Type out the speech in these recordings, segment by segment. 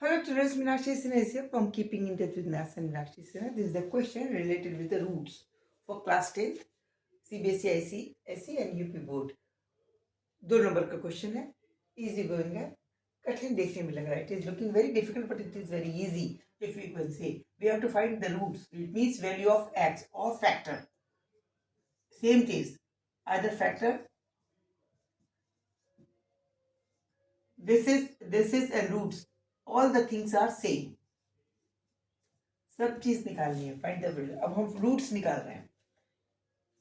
Hello, today's Meenakshi Sinha is here from Keeping in Touch with Maths and Meenakshi Sinha. This is the question related with the roots for class 10th, CBSE, ICSE and UP board. 2 number का question है, easy going है, कठिन देखने में लग रहा है. It is looking very difficult, but it is very easy. If we can say, we have to find the roots. It means value of x or factor. Same case, either factor. This is and roots. All the things are same. सब चीज निकालनी है. Find the value. अब हम roots निकाल रहे हैं.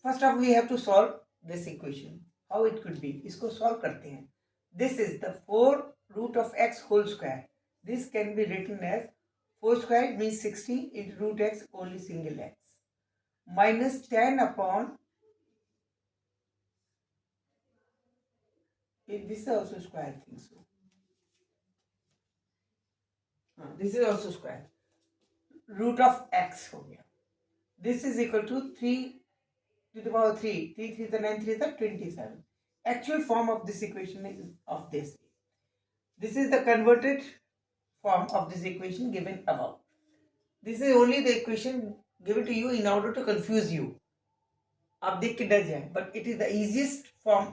First of we have to solve this equation. How it could be, इसको सॉल्व करते हैं. This is the 4 root of x whole square. This can be written as 4 square means 60 into root x only single x minus 10 upon this is also square thing. So this is also square. Root of x हो गया. This is equal to 3 to the power 3. 3 3 is 9, 3 is 27. Actual form of this equation is of this. This is the converted form of this equation given above. This is only the equation given to you in order to confuse you. आप देख के डर जाए, but it is the easiest form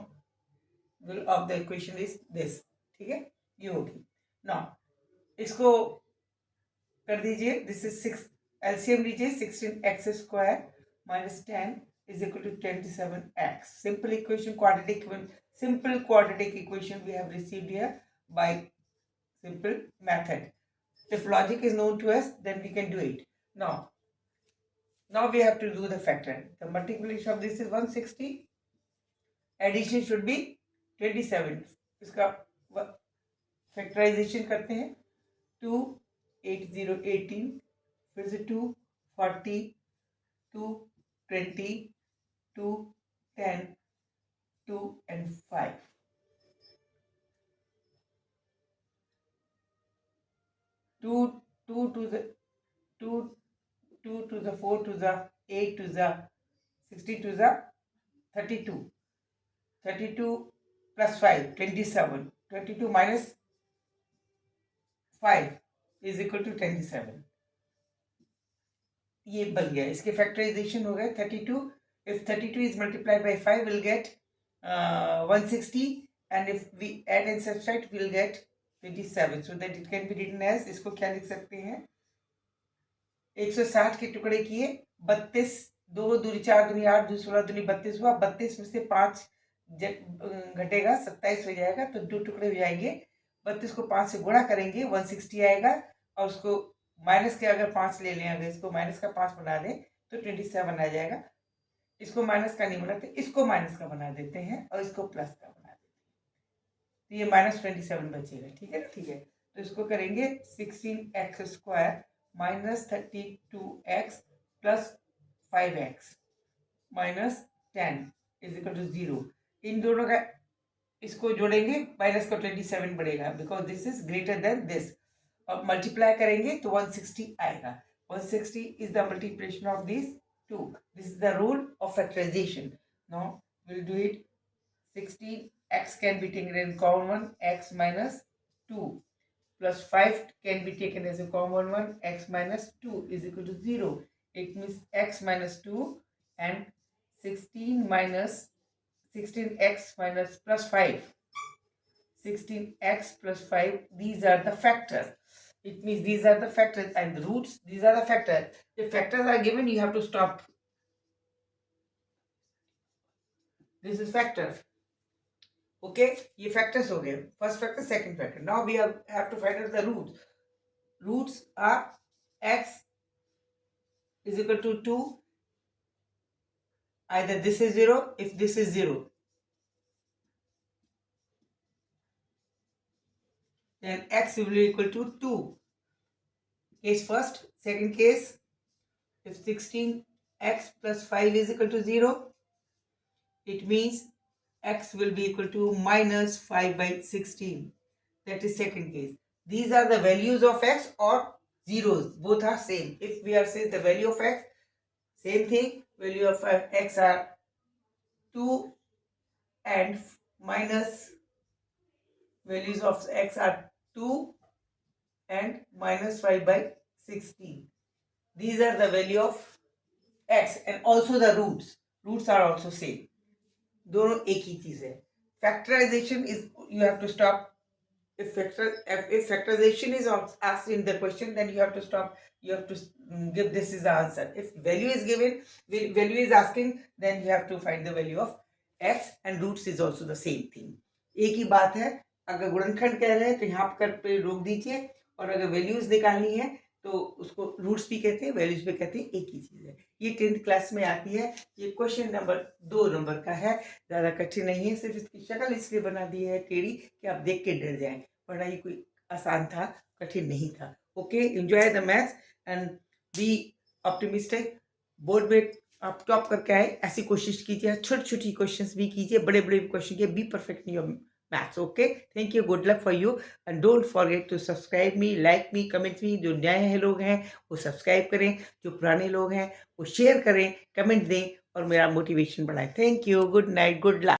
of the equation is this. ठीक है, ये होगी. Now इसको कर दीजिए. This is 6. LCM लीजिए. 16x square minus 10 is equal to 27x. Simple equation, simple quadratic equation we have received here by simple method. If logic is known to us, then we can do it. Now we have to do the factor. The multiplication of this is 160. Addition should be 27. इसका factorization करते हैं. 2 8 0 18 फिर से 2 40 2 20 2 10 2 and 5. 2 to the 2 to the 4 to the 8 to the 60 to the 32. 32 plus 5 27. 22 minus 5 is equal to 27. ये बन गया. इसके factorisation हो गए. 32. If 32 is multiplied by 5, we'll get 160, and if we add and subtract, we'll get 27. So that it can be written as, इसको क्या लिख सकते हैं, 160 के टुकड़े किए. 32 2 दूनी 4 दूनी 8 2 16 दूनी 32 हुआ. 32 में से 5 घटेगा, 27 हो जाएगा. तो 2 टुकड़े हो जाएंगे. 32 को 5 से गुणा करेंगे, 160 आएगा. और उसको माइनस के अगर 5 ले लें, अगर इसको माइनस का 5 बना दें तो 27 आ जाएगा. इसको माइनस का नहीं बनाते, इसको माइनस का बना देते हैं और इसको प्लस का बना देते हैं. तो ये माइनस 27 बचेगा. ठीक है, ठीक है. तो इसको करेंगे 16x square minus 32x plus 5x minus 10 is equal to 0. इन दोनों का इसको जोड़ेंगे, माइनस का 27 बढ़ेगा because this is greater than this. और मल्टीप्लाई करेंगे तो 160 आएगा. 160 is the multiplication of these two. This is the rule of factorization. Now we'll do it. 16x can be taken as common one, x minus 2 plus 5 can be taken as a common one, x minus 2 is equal to 0. It means x minus 2 and 16x minus plus 5. 16x plus 5, these are the factors. It means these are the factors, and the roots, these are the factors. If factors are given, you have to stop. This is factors. Okay, ये factors हो गए. First factor, second factor. Now we have to find out the roots. Roots are x is equal to 2. Either this is 0, if this is 0, then x will be equal to 2. Case first. Second case, if 16x plus 5 is equal to 0, it means x will be equal to minus 5 by 16. That is second case. These are the values of x or zeros. Both are same. If we are saying the value of x, same thing. Value of x are 2 and minus values of x are 2 and minus 5 by 16. These are the value of x and also the roots. Roots are also same. दोनों एक ही चीज है. Factorization is, you have to stop. If factorization is asked in the question, then you have to stop. You have to give this is the answer. If value is given, value is asking, then you have to find the value of x, and roots is also the same thing. एक ही बात है. अगर गुणनखंड कह रहे हैं तो यहाँ पर पे रोक दीजिए, और अगर वैल्यूज निकालनी है तो उसको रूट्स भी कहते हैं, वैल्यूज भी कहते हैं, एक ही चीज है. ये 10th क्लास में आती है. ये क्वेश्चन नंबर 2 नंबर का है. ज्यादा कठिन नहीं है, सिर्फ इसकी शक्ल इसलिए बना दी है टेढ़ी कि आप देख के डर जाएं. पढ़ाई कोई आसान था, कठिन नहीं था. Okay, enjoy the maths and be optimistic. Board में आप टॉप करके आए, ऐसी कोशिश कीजिए. छोटी छोटी क्वेश्चंस भी कीजिए, बड़े बड़े क्वेश्चन कीजिए. Be perfect in your maths. Okay, thank you, good luck for you, and don't forget to subscribe me, like me, comment me. जो नए लोग हैं वो सब्सक्राइब करें, जो पुराने लोग हैं वो शेयर करें, कमेंट दें और मेरा मोटिवेशन बढ़ाएं. Thank you, good night, good luck.